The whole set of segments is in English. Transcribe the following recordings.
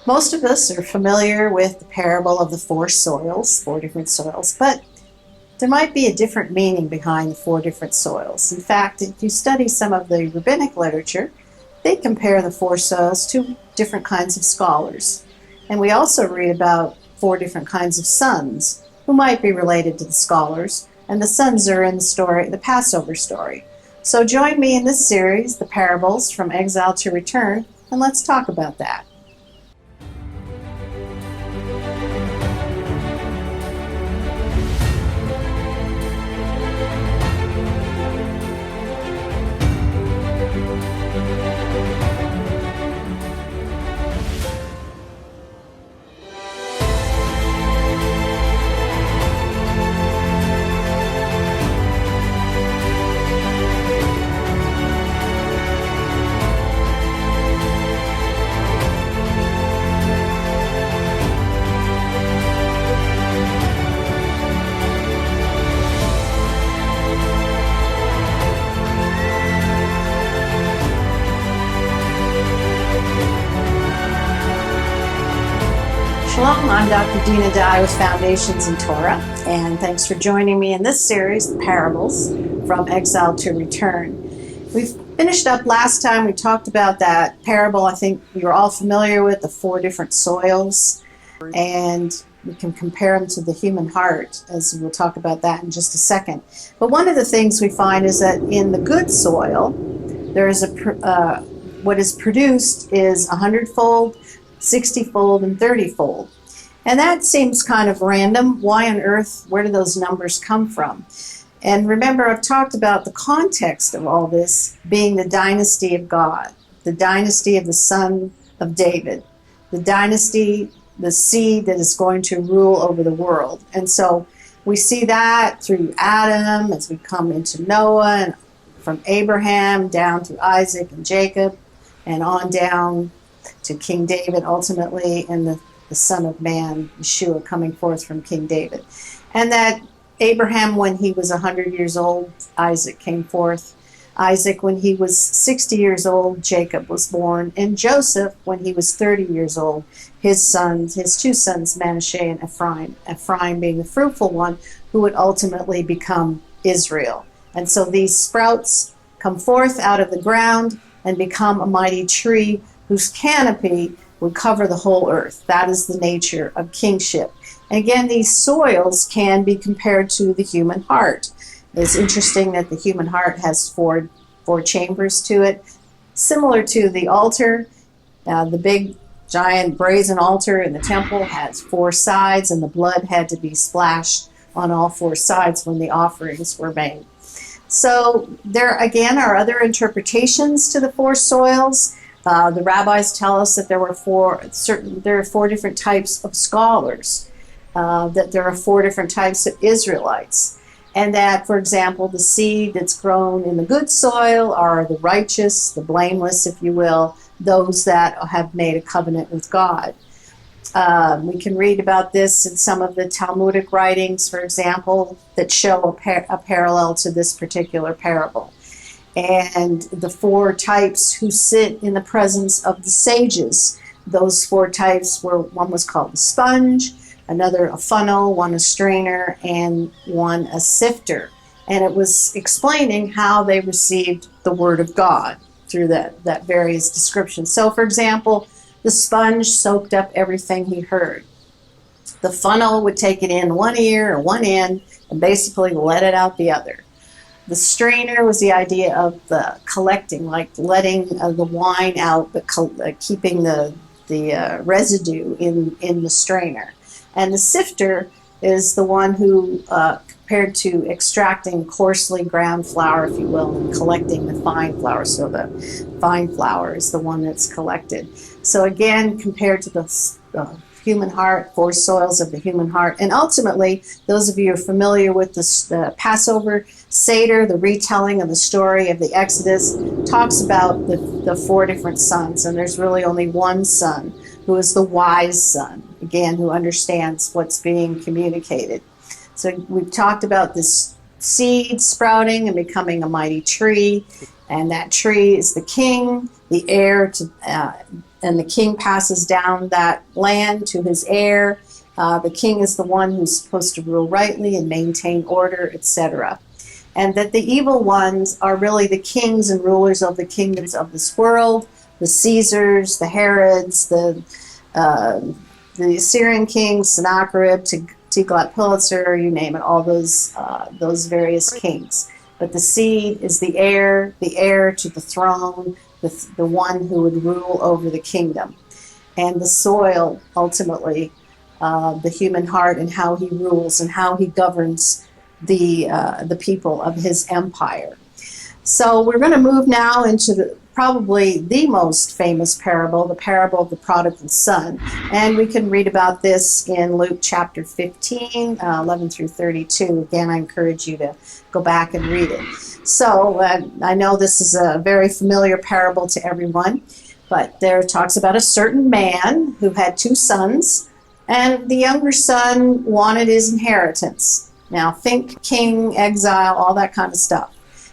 Most of us are familiar with the parable of the four soils, four different soils, but there might be a different meaning behind the four different soils. In fact, if you study some of the rabbinic literature, they compare the four soils to different kinds of scholars. And we also read about four different kinds of sons who might be related to the scholars, and the sons are in the story, the Passover story. So join me in this series, The Parables from Exile to Return, and let's talk about that. Shalom, I'm Dr. Dina Dye with Foundations in Torah, and thanks for joining me in this series, The Parables from Exile to Return. We finished up last time, we talked about that parable. I think you were all familiar with the four different soils, and we can compare them to the human heart, as we'll talk about that in just a second. But one of the things we find is that in the good soil, there is what is produced is 100-fold, 60-fold, and 30-fold. And that seems kind of random. Why on earth, where do those numbers come from? And remember, I've talked about the context of all this being the dynasty of God, the dynasty of the son of David, the dynasty, the seed that is going to rule over the world. And so we see that through Adam as we come into Noah, and from Abraham down to Isaac and Jacob, and on down to King David ultimately, and the Son of Man, Yeshua, coming forth from King David. And that Abraham, when he was 100 years old, Isaac came forth. Isaac, when he was 60 years old, Jacob was born. And Joseph, when he was 30 years old, his two sons, Manasseh and Ephraim, Ephraim being the fruitful one, who would ultimately become Israel. And so these sprouts come forth out of the ground and become a mighty tree whose canopy would cover the whole earth. That is the nature of kingship. And again, these soils can be compared to the human heart. It's interesting that the human heart has four chambers to it, similar to the altar. The big, giant brazen altar in the temple has four sides, and the blood had to be splashed on all four sides when the offerings were made. So there again are other interpretations to the four soils. The rabbis tell us that there are four different types of scholars, that there are four different types of Israelites, and that, for example, the seed that's grown in the good soil are the righteous, the blameless, if you will, those that have made a covenant with God. We can read about this in some of the Talmudic writings, for example, that show a parallel to this particular parable. And the four types who sit in the presence of the sages. Those four types were, one was called the sponge, another a funnel, one a strainer, and one a sifter. And it was explaining how they received the word of God through that various descriptions. So, for example, the sponge soaked up everything he heard. The funnel would take it in one ear or one end and basically let it out the other. The strainer was the idea of the collecting, like letting the wine out, but keeping the residue in the strainer. And the sifter is the one who, compared to extracting coarsely ground flour, if you will, and collecting the fine flour. So the fine flour is the one that's collected. So again, compared to the human heart, four soils of the human heart. And ultimately, those of you who are familiar with the Passover Seder, the retelling of the story of the Exodus, talks about the four different sons. And there's really only one son, who is the wise son, again, who understands what's being communicated. So we've talked about this seed sprouting and becoming a mighty tree, and that tree is the king, the heir to and the king passes down that land to his heir. The king is the one who's supposed to rule rightly and maintain order, etc. And that the evil ones are really the kings and rulers of the kingdoms of this world, the Caesars, the Herods, the Assyrian kings, Sennacherib, Tiglath-Pileser, you name it, all those various kings. But the seed is the heir to the throne, the one who would rule over the kingdom. And the soil, ultimately, the human heart and how he rules and how he governs the people of his empire. So we're going to move now into probably the most famous parable, the parable of the prodigal son. And we can read about this in Luke chapter 15, 11 through 32. Again, I encourage you to go back and read it. So I know this is a very familiar parable to everyone, but there it talks about a certain man who had two sons, and the younger son wanted his inheritance. Now think king, exile, all that kind of stuff.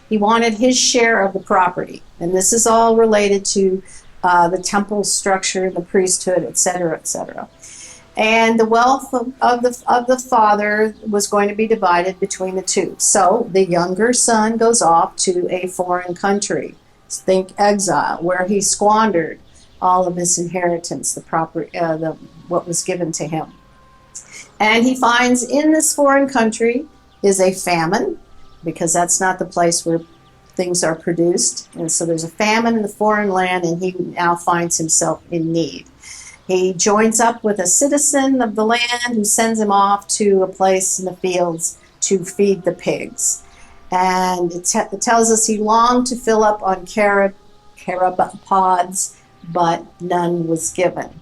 He wanted his share of the property, and this is all related to the temple structure, the priesthood, etc., etc. And the wealth of the father was going to be divided between the two. So the younger son goes off to a foreign country, think exile, where he squandered all of his inheritance, the property, what was given to him. And he finds in this foreign country is a famine, because that's not the place where things are produced. And so there's a famine in the foreign land, and he now finds himself in need. He joins up with a citizen of the land who sends him off to a place in the fields to feed the pigs. And it tells us he longed to fill up on carob pods, but none was given.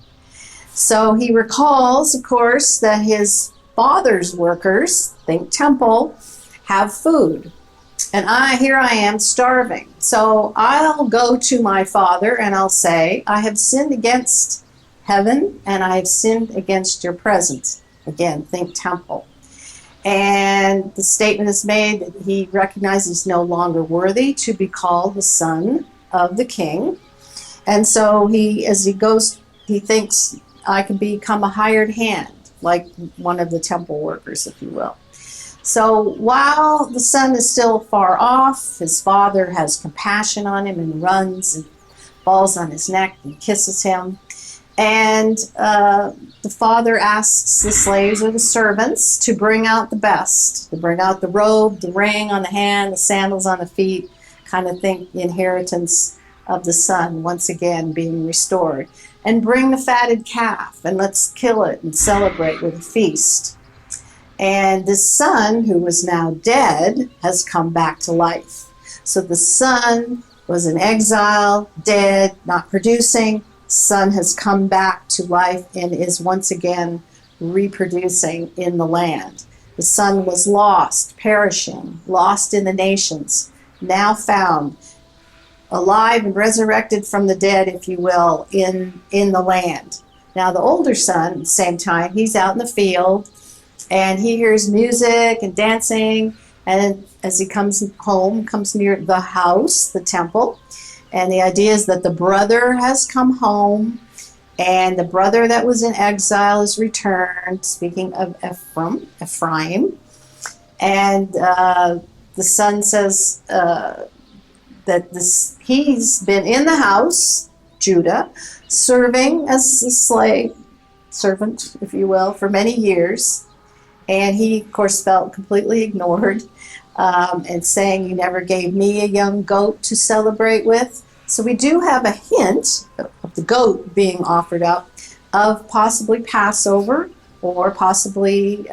So he recalls, of course, that his father's workers, think temple, have food. And here I am starving. So I'll go to my father and I'll say, I have sinned against heaven and I have sinned against your presence. Again, think temple. And the statement is made that he recognizes he's no longer worthy to be called the son of the king. And so as he goes, he thinks, I can become a hired hand, like one of the temple workers, if you will. So while the son is still far off, his father has compassion on him and runs and falls on his neck and kisses him. And the father asks the slaves or the servants to bring out the best, to bring out the robe, the ring on the hand, the sandals on the feet, kind of think the inheritance of the son once again being restored. And bring the fatted calf, and let's kill it and celebrate with a feast. And this son, who was now dead, has come back to life. So the son was in exile, dead, not producing. Son has come back to life and is once again reproducing in the land. The son was lost, perishing, lost in the nations, now found, alive and resurrected from the dead, if you will, in the land. Now the older son, at the same time, he's out in the field, and he hears music and dancing, and as he comes home, comes near the house, the temple, and the idea is that the brother has come home, and the brother that was in exile is returned, speaking of Ephraim, and the son says that he's been in the house, Judah, serving as a slave, servant, if you will, for many years. And he, of course, felt completely ignored and saying, you never gave me a young goat to celebrate with. So we do have a hint of the goat being offered up of possibly Passover or possibly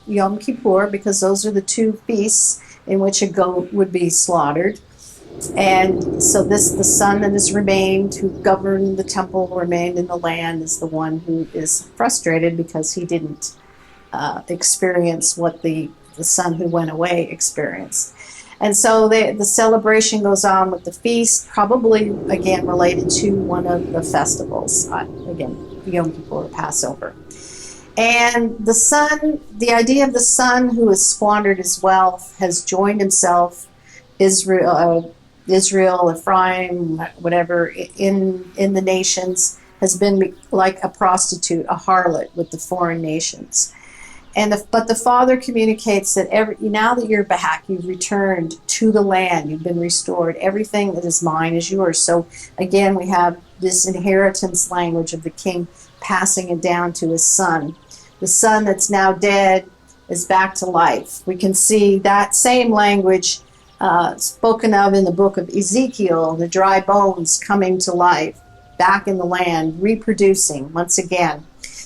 Yom Kippur, because those are the two feasts in which a goat would be slaughtered. And so the son that has remained, who governed the temple, remained in the land, is the one who is frustrated because he didn't experience what the son who went away experienced. And so the celebration goes on with the feast, probably, again, related to one of the festivals, again, Yom Kippur or Passover. And the son, the idea of the son who has squandered his wealth, has joined himself, Israel, Ephraim, whatever, in the nations, has been like a prostitute, a harlot with the foreign nations. But the Father communicates that now that you're back, you've returned to the land, you've been restored, everything that is mine is yours. So again, we have this inheritance language of the king passing it down to his son. The son that's now dead is back to life. We can see that same language spoken of in the book of Ezekiel, the dry bones coming to life, back in the land, reproducing once again.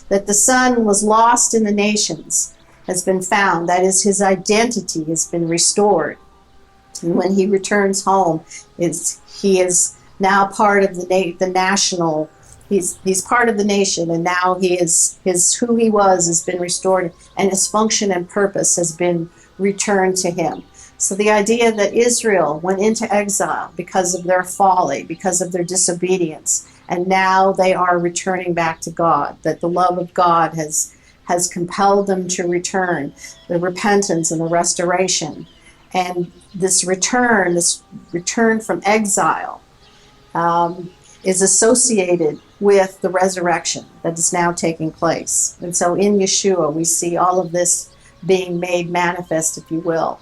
That the son was lost in the nations has been found. That is, his identity has been restored. And when he returns home, he is now part of the national. He's part of the nation, and now who he was has been restored, and his function and purpose has been returned to him. So the idea that Israel went into exile because of their folly, because of their disobedience, and now they are returning back to God, that the love of God has compelled them to return, the repentance and the restoration. And this return from exile is associated with the resurrection that is now taking place. And so in Yeshua, we see all of this being made manifest, if you will.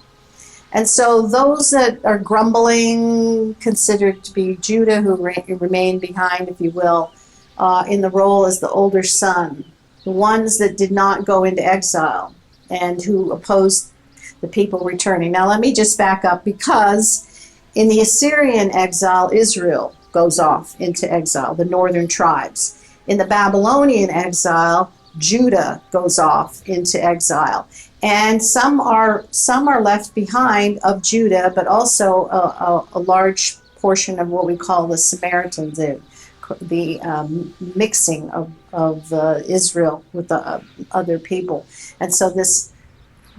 And so those that are grumbling, considered to be Judah, who remained behind, if you will, in the role as the older son, the ones that did not go into exile and who opposed the people returning. Now let me just back up, because in the Assyrian exile, Israel goes off into exile, the northern tribes. In the Babylonian exile, Judah goes off into exile. And some are left behind of Judah, but also a large portion of what we call the Samaritans, the mixing of Israel with the other people. And so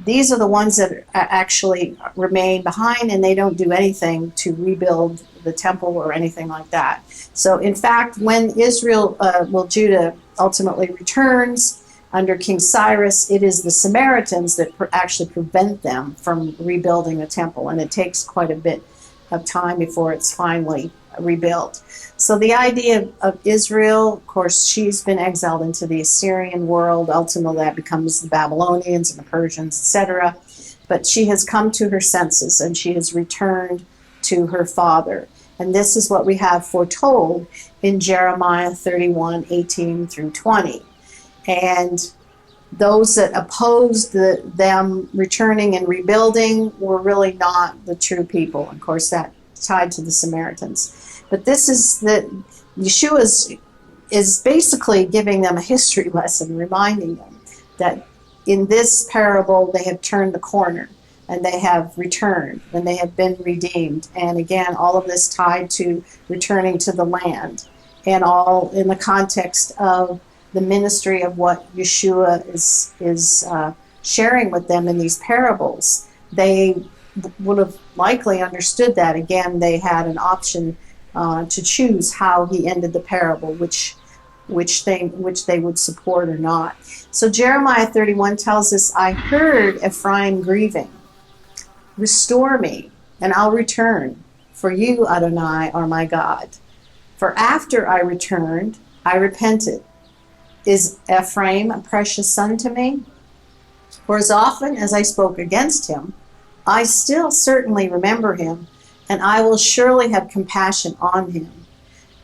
these are the ones that actually remain behind, and they don't do anything to rebuild the temple or anything like that. So in fact, when Judah ultimately returns under King Cyrus, it is the Samaritans that actually prevent them from rebuilding the temple, and it takes quite a bit of time before it's finally rebuilt. So the idea of Israel, of course, she's been exiled into the Assyrian world. Ultimately, that becomes the Babylonians and the Persians, etc. But she has come to her senses, and she has returned to her father. And this is what we have foretold in Jeremiah 31:18 through 20. And those that opposed them returning and rebuilding were really not the true people. Of course, that tied to the Samaritans. But this is Yeshua is basically giving them a history lesson, reminding them that in this parable they have turned the corner, and they have returned, and they have been redeemed. And again, all of this tied to returning to the land, and all in the context of the ministry of what Yeshua is sharing with them in these parables. They would have likely understood that. Again, they had an option to choose how he ended the parable, which they would support or not. So Jeremiah 31 tells us, I heard Ephraim grieving. Restore me, and I'll return, for you, Adonai, are my God. For after I returned, I repented. Is Ephraim a precious son to me? For as often as I spoke against him, I still certainly remember him, and I will surely have compassion on him.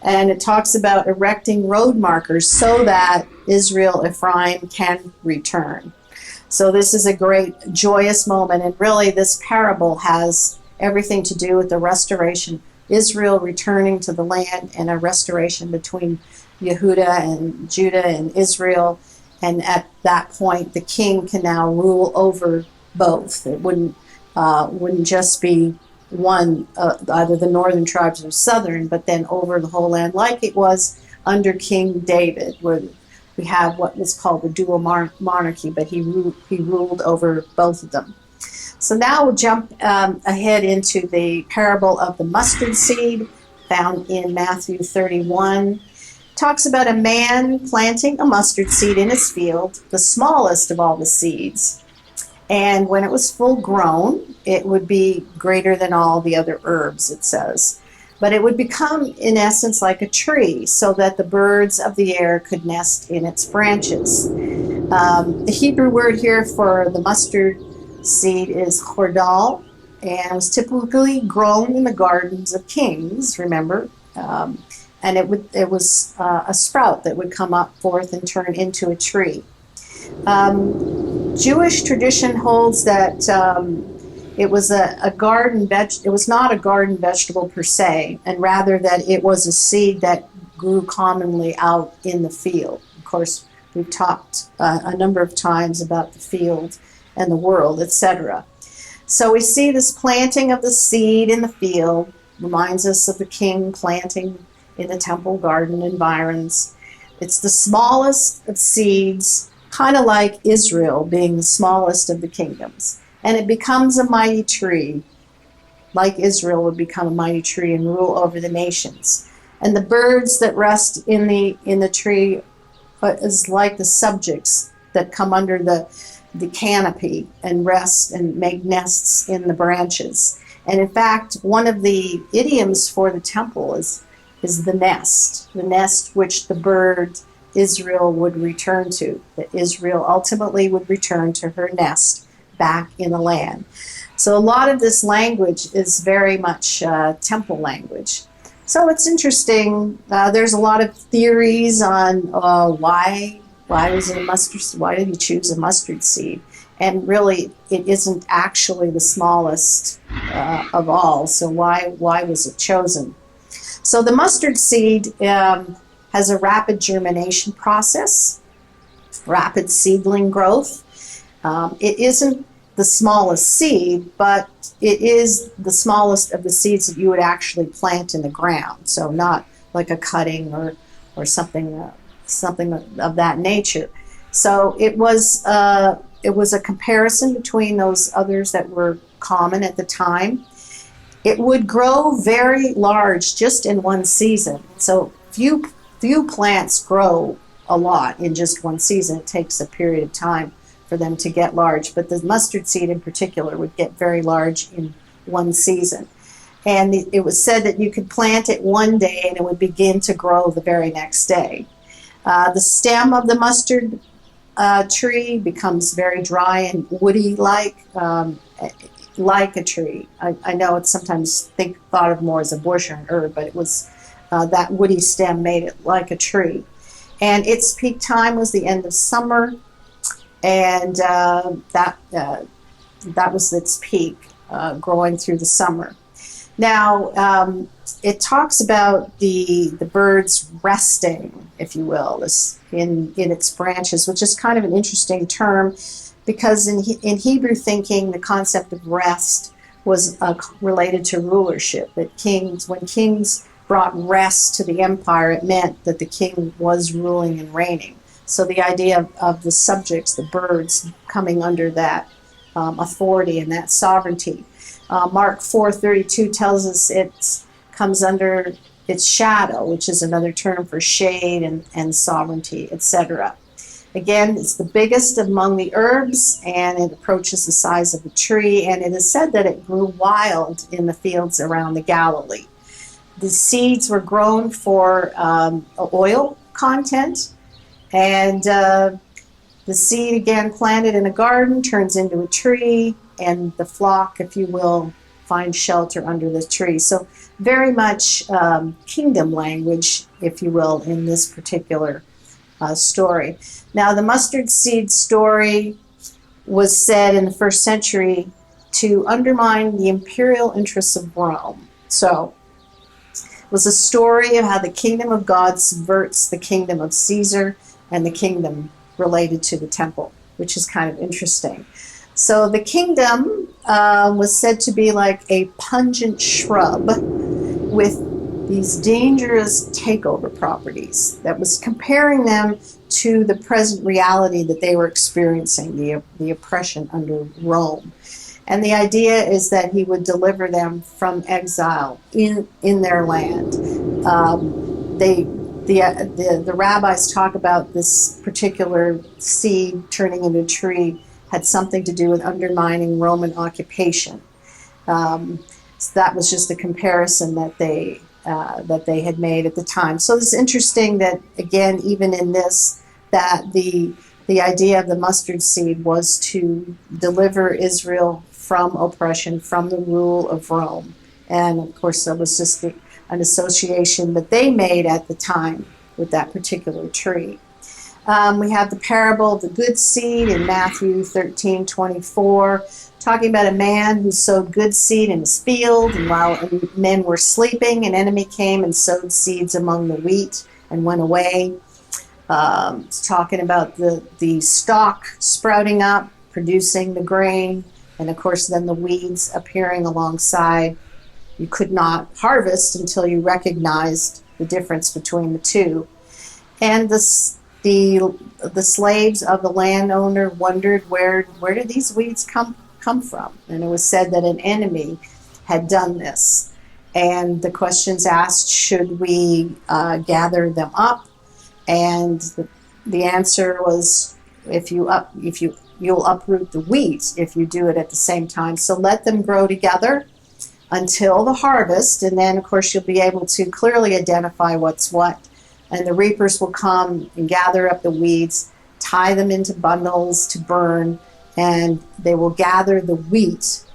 And it talks about erecting road markers so that Israel, Ephraim, can return. So this is a great, joyous moment, and really this parable has everything to do with the restoration, Israel returning to the land, and a restoration between Yehuda and Judah and Israel. And at that point, the king can now rule over both. It wouldn't just be one, either the northern tribes or southern, but then over the whole land, like it was under King David, where we have what was called the dual monarchy, but he ruled over both of them. So now we'll jump ahead into the parable of the mustard seed, found in Matthew 31. Talks about a man planting a mustard seed in his field, the smallest of all the seeds. And when it was full grown, it would be greater than all the other herbs, it says. But it would become, in essence, like a tree, so that the birds of the air could nest in its branches. The Hebrew word here for the mustard seed is chordal, and was typically grown in the gardens of kings, remember? And it was a sprout that would come up forth and turn into a tree. Jewish tradition holds that it was it was not a garden vegetable per se, and rather that it was a seed that grew commonly out in the field. Of course, we've talked a number of times about the field and the world, etc. So we see this planting of the seed in the field, reminds us of the king planting in the temple garden environs. It's the smallest of seeds, kind of like Israel being the smallest of the kingdoms. And it becomes a mighty tree, like Israel would become a mighty tree and rule over the nations. And the birds that rest in the tree is like the subjects that come under the canopy and rest and make nests in the branches. And in fact, one of the idioms for the temple is the nest which the bird Israel would return to, that Israel ultimately would return to her nest back in the land. So a lot of this language is very much temple language. So it's interesting. There's a lot of theories on why was it a mustard? Why did he choose a mustard seed? And really, it isn't actually the smallest of all. So why was it chosen? So the mustard seed has a rapid germination process, rapid seedling growth. It isn't the smallest seed, but it is the smallest of the seeds that you would actually plant in the ground. So not like a cutting or something of that nature. So it was a comparison between those others that were common at the time. It would grow very large just in one season. So few plants grow a lot in just one season. It takes a period of time for them to get large, but the mustard seed in particular would get very large in one season. And it was said that you could plant it one day and it would begin to grow the very next day. The stem of the mustard tree becomes very dry and woody like a tree. I know it's sometimes thought of more as a bush or an herb, but it was that woody stem made it like a tree. And its peak time was the end of summer, and that was its peak, growing through the summer. Now, it talks about the birds resting, if you will, in its branches, which is kind of an interesting term, because in Hebrew thinking, the concept of rest was related to rulership. That when kings brought rest to the empire, it meant that the king was ruling and reigning. So the idea of the subjects, the birds, coming under that authority and that sovereignty. Mark 4:32 tells us it comes under its shadow, which is another term for shade and sovereignty, etc. Again, it's the biggest among the herbs, and it approaches the size of a tree, and it is said that it grew wild in the fields around the Galilee. The seeds were grown for oil content, and the seed, again, planted in a garden, turns into a tree, and the flock, if you will, finds shelter under the tree. So very much kingdom language, if you will, in this particular story. Now, the mustard seed story was said in the first century to undermine the imperial interests of Rome. So it was a story of how the kingdom of God subverts the kingdom of Caesar and the kingdom related to the temple, which is kind of interesting. So the kingdom was said to be like a pungent shrub with these dangerous takeover properties that was comparing them to the present reality that they were experiencing, the oppression under Rome. And the idea is that he would deliver them from exile in their land. The rabbis talk about this particular seed turning into a tree had something to do with undermining Roman occupation. So that was just a comparison that they had made at the time. So it's interesting that, again, even in this, that the idea of the mustard seed was to deliver Israel from oppression, from the rule of Rome. And of course, that was just an association that they made at the time with that particular tree. We have the parable of the good seed in Matthew 13:24, talking about a man who sowed good seed in his field, and while men were sleeping, an enemy came and sowed seeds among the wheat and went away. It's talking about the stalk sprouting up, producing the grain, and of course then the weeds appearing alongside. You could not harvest until you recognized the difference between the two. And the slaves of the landowner wondered, where did these weeds come from? And it was said that an enemy had done this. And the questions asked, should we gather them up? And the answer was, you'll uproot the wheat if you do it at the same time. So let them grow together until the harvest, and then of course you'll be able to clearly identify what's what. And the reapers will come and gather up the weeds, tie them into bundles to burn, and they will gather the wheat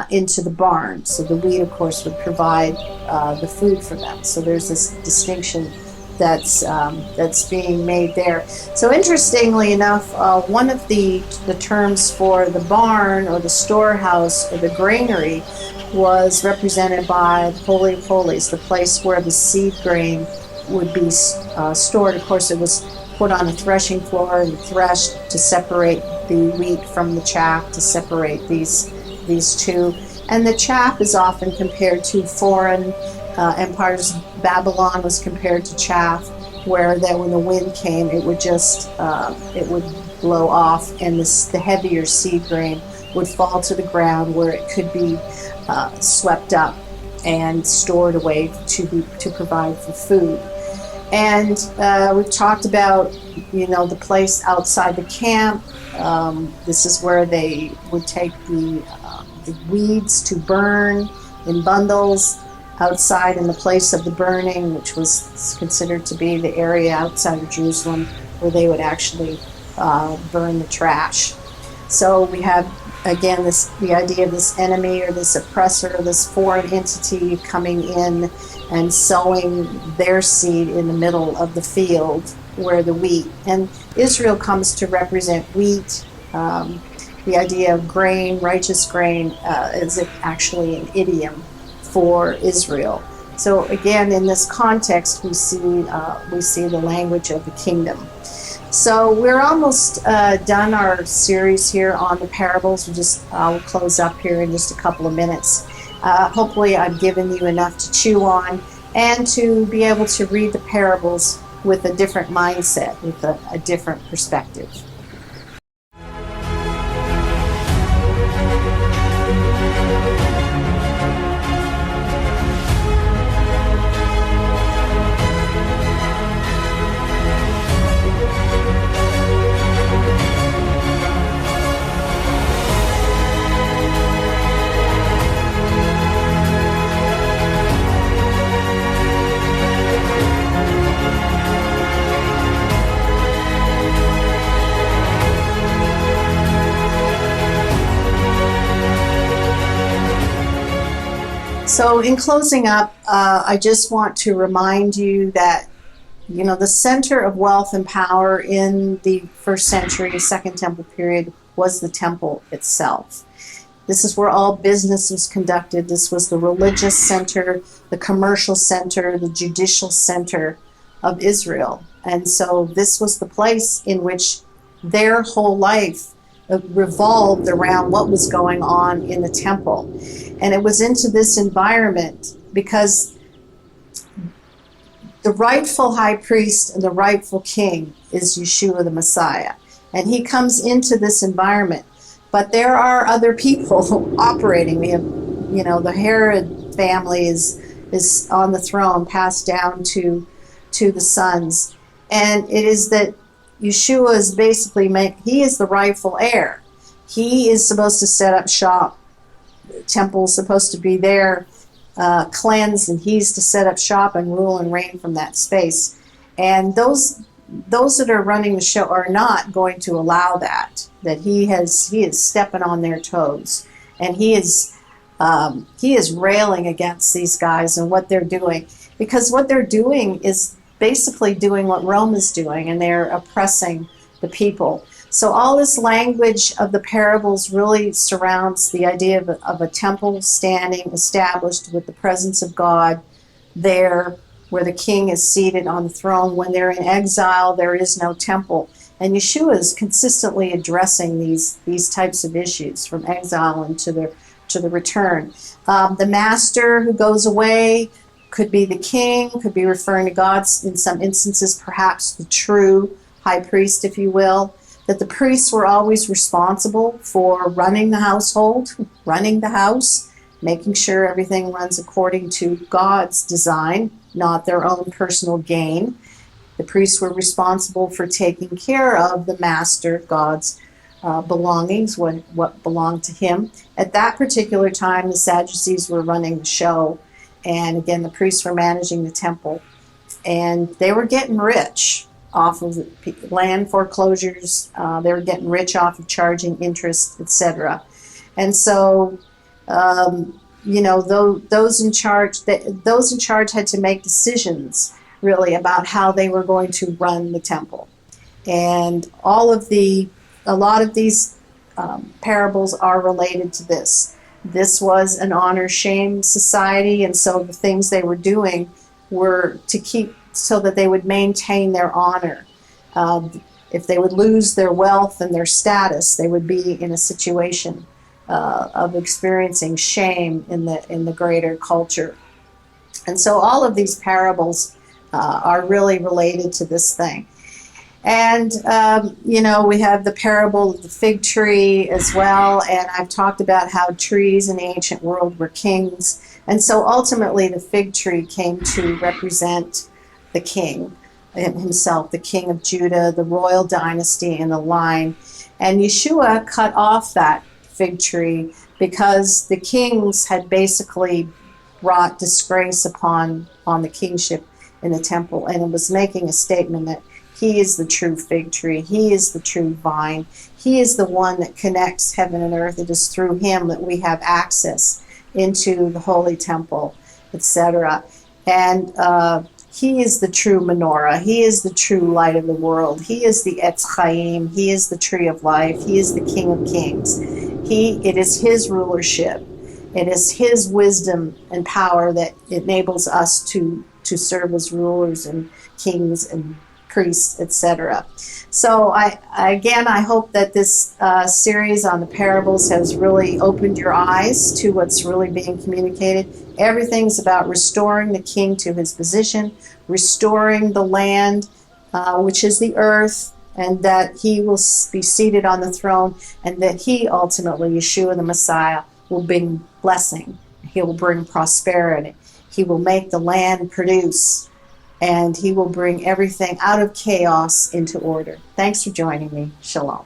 into the barn. So the wheat, of course, would provide the food for them. So there's this distinction that's being made there. So interestingly enough, one of the terms for the barn or the storehouse or the granary was represented by the Holy of Holies, the place where the seed grain would be stored. Of course, it was put on a threshing floor and threshed to separate the wheat from the chaff, to separate these two. And the chaff is often compared to foreign empires. Babylon was compared to chaff, where that when the wind came, it would just it would blow off, and the heavier seed grain would fall to the ground, where it could be swept up and stored away to provide for food. And we've talked about, the place outside the camp. This is where they would take the weeds to burn in bundles outside in the place of the burning, which was considered to be the area outside of Jerusalem where they would actually burn the trash. So we have, again, the idea of this enemy or this oppressor, this foreign entity coming in and sowing their seed in the middle of the field where the wheat. And Israel comes to represent wheat. The idea of grain, righteous grain, is actually an idiom for Israel. So again, in this context, we see the language of the kingdom. So we're almost done our series here on the parables. I'll close up here in just a couple of minutes. Hopefully I've given you enough to chew on and to be able to read the parables with a different mindset, with a different perspective. So in closing up, I just want to remind you that, the center of wealth and power in the first century, Second Temple period, was the temple itself. This is where all business was conducted. This was the religious center, the commercial center, the judicial center of Israel. And so this was the place in which their whole life revolved around what was going on in the temple. And it was into this environment because the rightful high priest and the rightful king is Yeshua the Messiah. And he comes into this environment. But there are other people operating. We have, the Herod family is on the throne, passed down to the sons. And it is that Yeshua is basically, he is the rightful heir. He is supposed to set up shop temple's supposed to be there, cleansed, and he's to set up shop and rule and reign from that space. And those that are running the show are not going to allow that. That he is stepping on their toes, and he is railing against these guys and what they're doing, because what they're doing is basically doing what Rome is doing, and they're oppressing the people. So all this language of the parables really surrounds the idea of a temple standing established with the presence of God there, where the king is seated on the throne. When they're in exile, there is no temple. And Yeshua is consistently addressing these types of issues from exile and to the return. The master who goes away could be the king, could be referring to God, in some instances perhaps the true high priest, if you will. That the priests were always responsible for running the household, running the house, making sure everything runs according to God's design, not their own personal gain. The priests were responsible for taking care of the master, God's belongings, what belonged to him. At that particular time, the Sadducees were running the show, and again, the priests were managing the temple, and they were getting rich off of land foreclosures. They were getting rich off of charging interest, etc. And so, those in charge had to make decisions really about how they were going to run the temple. And a lot of these parables are related to this. This was an honor-shame society, and so the things they were doing were to keep so that they would maintain their honor. If they would lose their wealth and their status, they would be in a situation of experiencing shame in the greater culture. And so all of these parables are really related to this thing. And, we have the parable of the fig tree as well, and I've talked about how trees in the ancient world were kings. And so ultimately the fig tree came to represent the king himself, the king of Judah, the royal dynasty and the line. And Yeshua cut off that fig tree because the kings had basically brought disgrace upon the kingship in the temple, and it was making a statement that he is the true fig tree, he is the true vine, he is the one that connects heaven and earth. It is through him that we have access into the holy temple, etc. And he is the true menorah. He is the true light of the world. He is the Etz Chaim. He is the tree of life. He is the King of Kings. It is his rulership. It is his wisdom and power that enables us to serve as rulers and kings and priests, etc. So I hope that this series on the parables has really opened your eyes to what's really being communicated. Everything's about restoring the king to his position, restoring the land, which is the earth, and that he will be seated on the throne, and that he ultimately, Yeshua the Messiah, will bring blessing. He will bring prosperity. He will make the land produce, and he will bring everything out of chaos into order. Thanks for joining me. Shalom.